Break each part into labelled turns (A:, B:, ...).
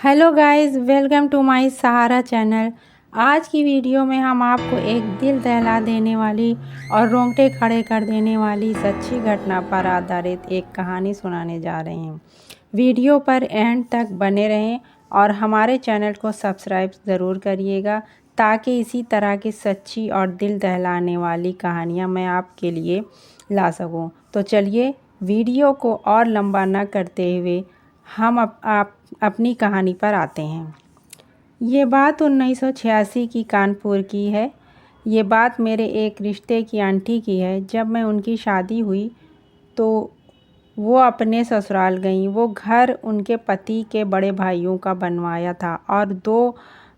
A: Hello guys, welcome to my Sahara channel. आज की video में हम आपको एक दिल दहला देने वाली और रोंगटे खड़े कर देने वाली सच्ची घटना पर आधारित एक कहानी सुनाने जा रहे हैं। वीडियो पर एंड तक बने रहें और हमारे चैनल को सब्सक्राइब ज़रूर करिएगा ताकि इसी तरह की सच्ची और दिल दहलाने वाली कहानियाँ मैं आपके लिए ला सकूँ। तो चलिए वीडियो को और लंबा न करते हुए हम अपनी कहानी पर आते हैं। ये बात 1986 की कानपुर की है। ये बात मेरे एक रिश्ते की आंटी की है। जब मैं उनकी शादी हुई तो वो अपने ससुराल गईं। वो घर उनके पति के बड़े भाइयों का बनवाया था और दो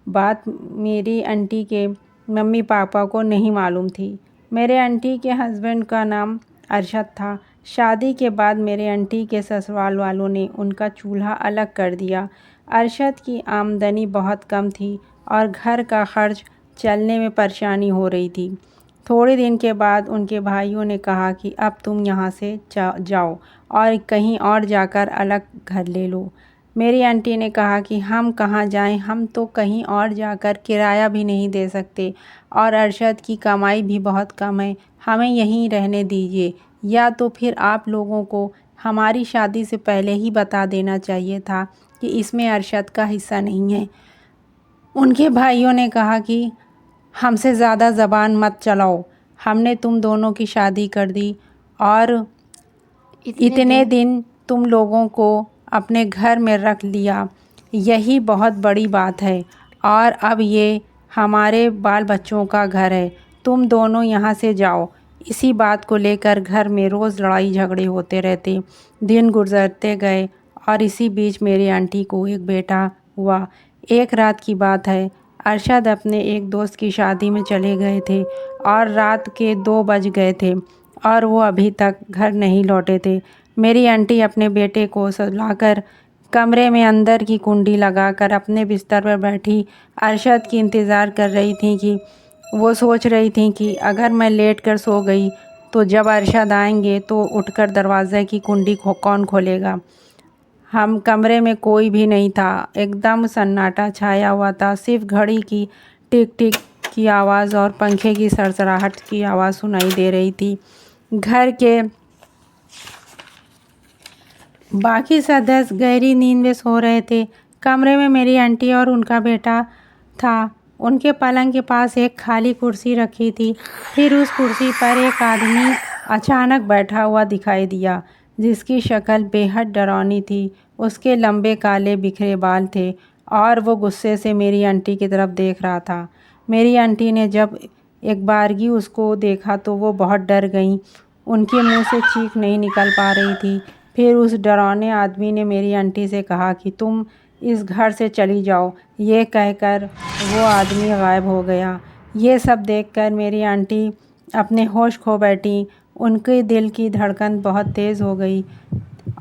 A: बात मेरी आंटी के मम्मी पापा को नहीं मालूम थी। मेरे आंटी के हस्बैंड का नाम अरशद था। शादी के बाद मेरे आंटी के ससुराल वालों ने उनका चूल्हा अलग कर दिया। अरशद की आमदनी बहुत कम थी और घर का खर्च चलने में परेशानी हो रही थी। थोड़े दिन के बाद उनके भाइयों ने कहा कि अब तुम यहाँ से जाओ और कहीं और जाकर अलग घर ले लो। मेरी आंटी ने कहा कि हम कहाँ जाएं, हम तो कहीं और जाकर किराया भी नहीं दे सकते और अरशद की कमाई भी बहुत कम है, हमें यहीं रहने दीजिए, या तो फिर आप लोगों को हमारी शादी से पहले ही बता देना चाहिए था कि इसमें अरशद का हिस्सा नहीं है। उनके भाइयों ने कहा कि हमसे ज़्यादा ज़बान मत चलाओ, हमने तुम दोनों की शादी कर दी और इतने दिन तुम लोगों को अपने घर में रख लिया, यही बहुत बड़ी बात है और अब ये हमारे बाल बच्चों का घर है, तुम दोनों यहाँ से जाओ। इसी बात को लेकर घर में रोज़ लड़ाई झगड़े होते रहते। दिन गुजरते गए और इसी बीच मेरी आंटी को एक बेटा हुआ। एक रात की बात है, अरशद अपने एक दोस्त की शादी में चले गए थे और रात के 2 बज गए थे और वो अभी तक घर नहीं लौटे थे। मेरी आंटी अपने बेटे को सुलाकर कमरे में अंदर की कुंडी लगाकर अपने बिस्तर पर बैठी अरशद की इंतज़ार कर रही थी कि वो सोच रही थी कि अगर मैं लेट कर सो गई तो जब अरशद आएंगे तो उठकर दरवाज़े की कुंडी कौन खोलेगा। हम कमरे में कोई भी नहीं था, एकदम सन्नाटा छाया हुआ था। सिर्फ घड़ी की टिक टिक की आवाज़ और पंखे की सरसराहट की आवाज़ सुनाई दे रही थी। घर के बाकी सदस्य गहरी नींद में सो रहे थे। कमरे में मेरी आंटी और उनका बेटा था। उनके पलंग के पास एक खाली कुर्सी रखी थी। फिर उस कुर्सी पर एक आदमी अचानक बैठा हुआ दिखाई दिया जिसकी शक्ल बेहद डरावनी थी। उसके लंबे काले बिखरे बाल थे और वो गुस्से से मेरी आंटी की तरफ देख रहा था। मेरी आंटी ने जब एक बारगी उसको देखा तो वो बहुत डर गईं। उनके मुंह से चीख नहीं निकल पा रही थी। फिर उस डरावने आदमी ने मेरी आंटी से कहा कि तुम इस घर से चली जाओ। ये कहकर वो आदमी गायब हो गया। ये सब देखकर मेरी आंटी अपने होश खो बैठी। उनके दिल की धड़कन बहुत तेज़ हो गई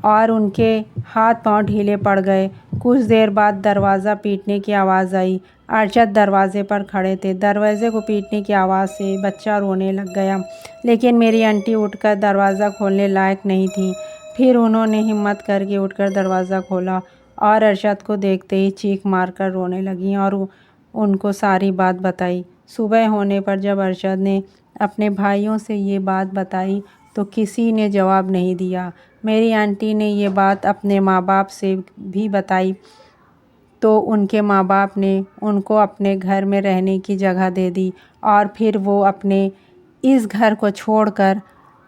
A: और उनके हाथ पांव ढीले पड़ गए। कुछ देर बाद दरवाज़ा पीटने की आवाज़ आई। अरशद दरवाजे पर खड़े थे। दरवाजे को पीटने की आवाज़ से बच्चा रोने लग गया, लेकिन मेरी आंटी उठकर दरवाज़ा खोलने लायक नहीं थी। फिर उन्होंने हिम्मत करके उठकर दरवाज़ा खोला और अरशद को देखते ही चीख मारकर रोने लगीं और उनको सारी बात बताई। सुबह होने पर जब अरशद ने अपने भाइयों से ये बात बताई तो किसी ने जवाब नहीं दिया। मेरी आंटी ने ये बात अपने माँ बाप से भी बताई तो उनके माँ बाप ने उनको अपने घर में रहने की जगह दे दी और फिर वो अपने इस घर को छोड़कर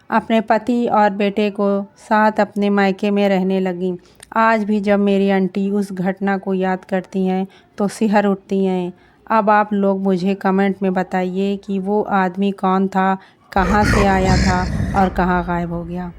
A: अपने पति और बेटे को साथ अपने मायके में रहने लगी। आज भी जब मेरी आंटी उस घटना को याद करती हैं तो सिहर उठती हैं। अब आप लोग मुझे कमेंट में बताइए कि वो आदमी कौन था, कहाँ से आया था और कहाँ गायब हो गया।